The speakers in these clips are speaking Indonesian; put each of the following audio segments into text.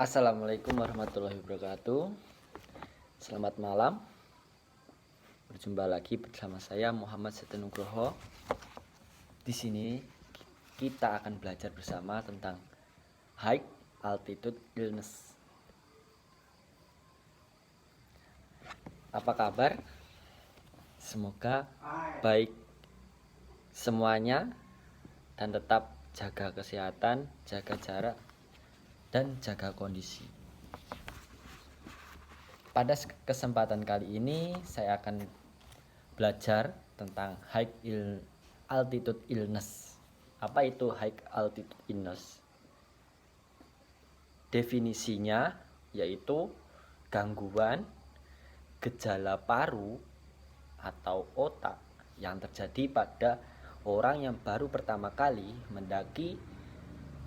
Assalamualaikum warahmatullahi wabarakatuh. Selamat malam. Berjumpa lagi bersama saya Muhammad Setia Nugroho. Di sini kita akan belajar bersama tentang high altitude illness. Apa kabar? Semoga baik semuanya dan tetap jaga kesehatan, jaga jarak, dan jaga kondisi. Pada kesempatan kali ini saya akan belajar tentang high altitude illness. Apa itu high altitude illness? Definisinya yaitu gangguan gejala paru atau otak yang terjadi pada orang yang baru pertama kali mendaki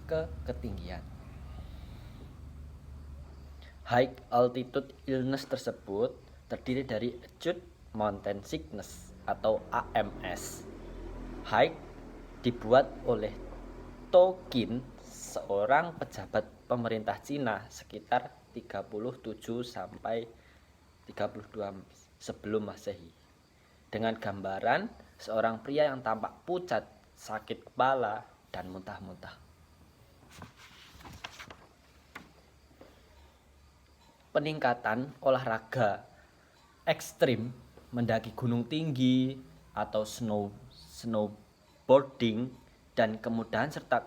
ke ketinggian. High altitude illness tersebut terdiri dari acute mountain sickness atau AMS. High dibuat oleh To Qin, seorang pejabat pemerintah Cina sekitar 37 sampai 32 sebelum Masehi. Dengan gambaran seorang pria yang tampak pucat, sakit kepala, dan muntah-muntah. Peningkatan olahraga ekstrim mendaki gunung tinggi atau snowboarding dan kemudahan serta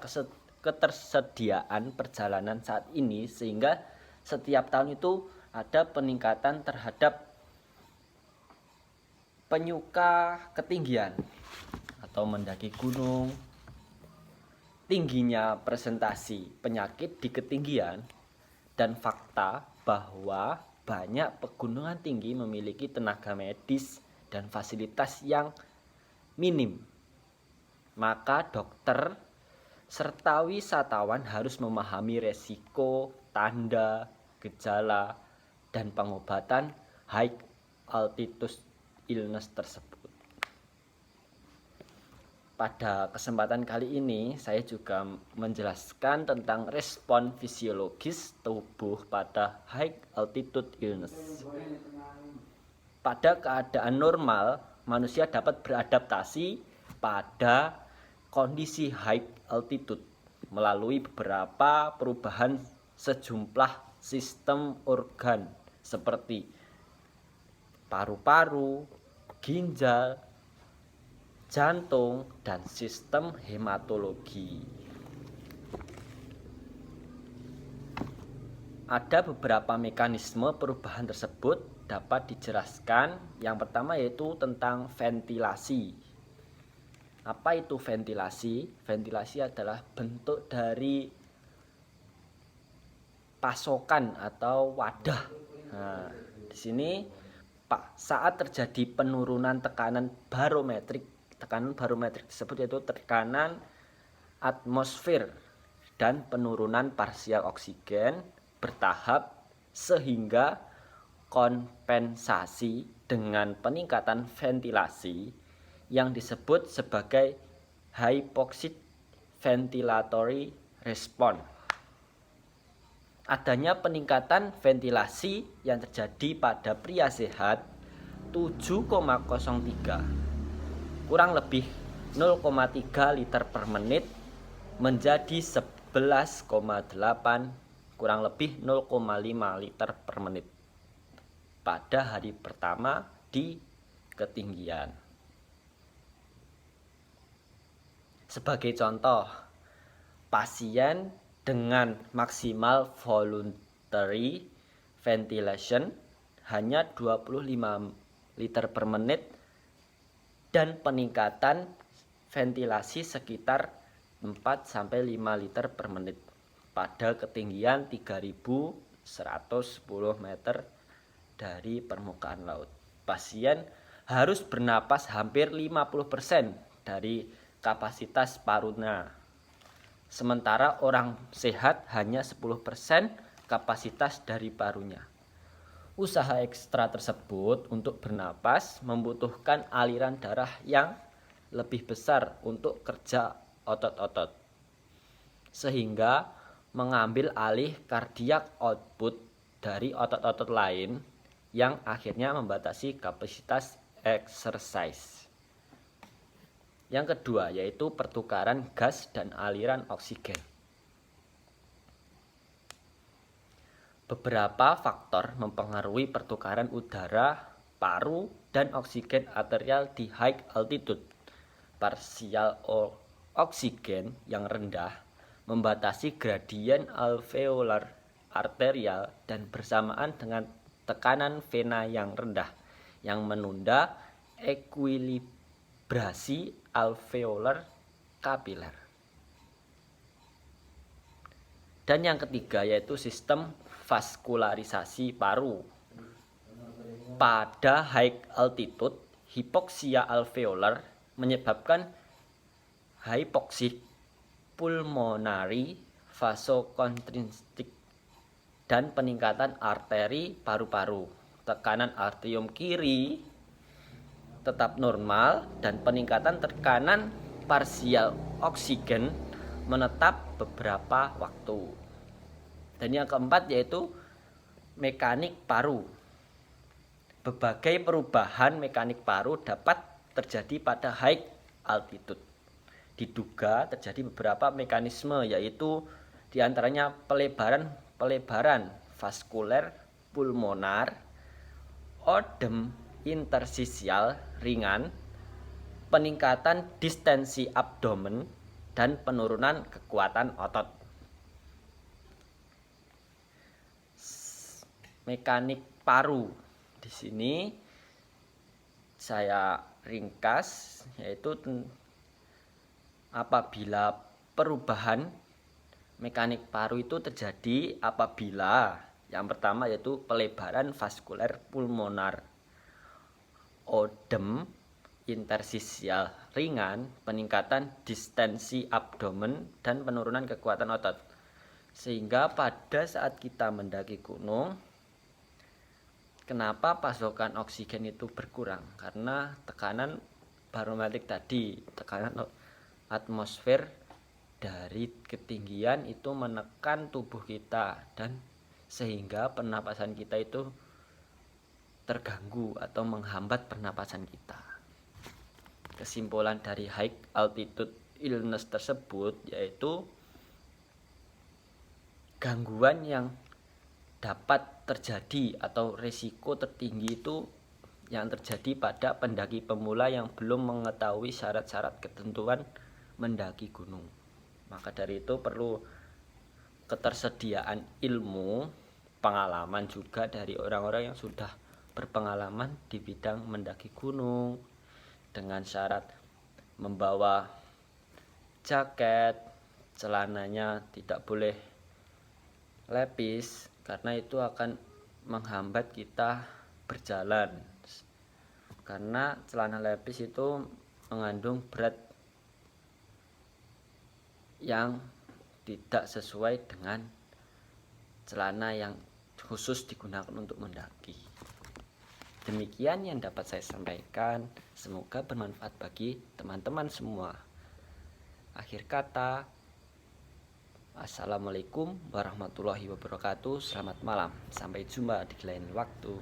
ketersediaan perjalanan saat ini sehingga setiap tahun itu ada peningkatan terhadap penyuka ketinggian atau mendaki gunung. Tingginya presentasi penyakit di ketinggian dan fakta bahwa banyak pegunungan tinggi memiliki tenaga medis dan fasilitas yang minim. Maka dokter serta wisatawan harus memahami resiko, tanda, gejala, dan pengobatan high altitude illness tersebut. Pada kesempatan kali ini saya juga menjelaskan tentang respon fisiologis tubuh pada high altitude illness. Pada keadaan normal, manusia dapat beradaptasi pada kondisi high altitude melalui beberapa perubahan sejumlah sistem organ seperti paru-paru, ginjal, jantung, dan sistem hematologi. Ada beberapa mekanisme perubahan tersebut dapat dijelaskan. Yang pertama yaitu tentang ventilasi. Apa itu ventilasi? Ventilasi adalah bentuk dari pasokan atau wadah. Nah, di sini saat terjadi penurunan tekanan barometrik tersebut yaitu tekanan atmosfer dan penurunan parsial oksigen bertahap sehingga kompensasi dengan peningkatan ventilasi yang disebut sebagai hypoxic ventilatory response. Adanya peningkatan ventilasi yang terjadi pada pria sehat 7,03 kurang lebih 0,3 liter per menit menjadi 11,8 kurang lebih 0,5 liter per menit pada hari pertama di ketinggian. Sebagai contoh, pasien dengan maksimal voluntary ventilation hanya 25 liter per menit dan peningkatan ventilasi sekitar 4-5 liter per menit pada ketinggian 3110 meter dari permukaan laut. Pasien harus bernapas hampir 50% dari kapasitas parunya. Sementara orang sehat hanya 10% kapasitas dari parunya. Usaha ekstra tersebut untuk bernapas membutuhkan aliran darah yang lebih besar untuk kerja otot-otot. Sehingga mengambil alih cardiac output dari otot-otot lain yang akhirnya membatasi kapasitas exercise. Yang kedua yaitu pertukaran gas dan aliran oksigen. Beberapa faktor mempengaruhi pertukaran udara, paru, dan oksigen arterial di high altitude. Parsial oksigen yang rendah membatasi gradien alveolar arterial dan bersamaan dengan tekanan vena yang rendah yang menunda ekuilibrasi alveolar kapiler. Dan yang ketiga yaitu sistem vaskularisasi paru. Pada high altitude, hipoksia alveolar menyebabkan hypoxic pulmonary vasoconstriction dan peningkatan arteri paru-paru. Tekanan atrium kiri tetap normal dan peningkatan tekanan parsial oksigen menetap beberapa waktu. Dan yang keempat yaitu mekanik paru. Berbagai perubahan mekanik paru dapat terjadi pada high altitude. Diduga terjadi beberapa mekanisme yaitu diantaranya pelebaran vaskuler pulmonar, odem interstisial ringan, peningkatan distensi abdomen, dan penurunan kekuatan otot. Mekanik paru di sini saya ringkas yaitu apabila perubahan mekanik paru itu terjadi apabila yang pertama yaitu pelebaran vaskuler pulmonar, odem interstisial ringan, peningkatan distensi abdomen, dan penurunan kekuatan otot. Sehingga pada saat kita mendaki gunung, kenapa pasokan oksigen itu berkurang? Karena tekanan barometrik tadi, tekanan atmosfer dari ketinggian itu menekan tubuh kita dan sehingga pernapasan kita itu terganggu atau menghambat pernapasan kita. Kesimpulan dari high altitude illness tersebut yaitu gangguan yang dapat terjadi atau risiko tertinggi itu yang terjadi pada pendaki pemula yang belum mengetahui syarat-syarat ketentuan mendaki gunung. Maka dari itu perlu ketersediaan ilmu, pengalaman juga dari orang-orang yang sudah berpengalaman di bidang mendaki gunung dengan syarat membawa jaket, celananya tidak boleh lepis karena itu akan menghambat kita berjalan. Karena celana lepis itu mengandung berat yang tidak sesuai dengan celana yang khusus digunakan untuk mendaki. Demikian yang dapat saya sampaikan. Semoga bermanfaat bagi teman-teman semua. Akhir kata, assalamualaikum warahmatullahi wabarakatuh. Selamat malam. Sampai jumpa di lain waktu.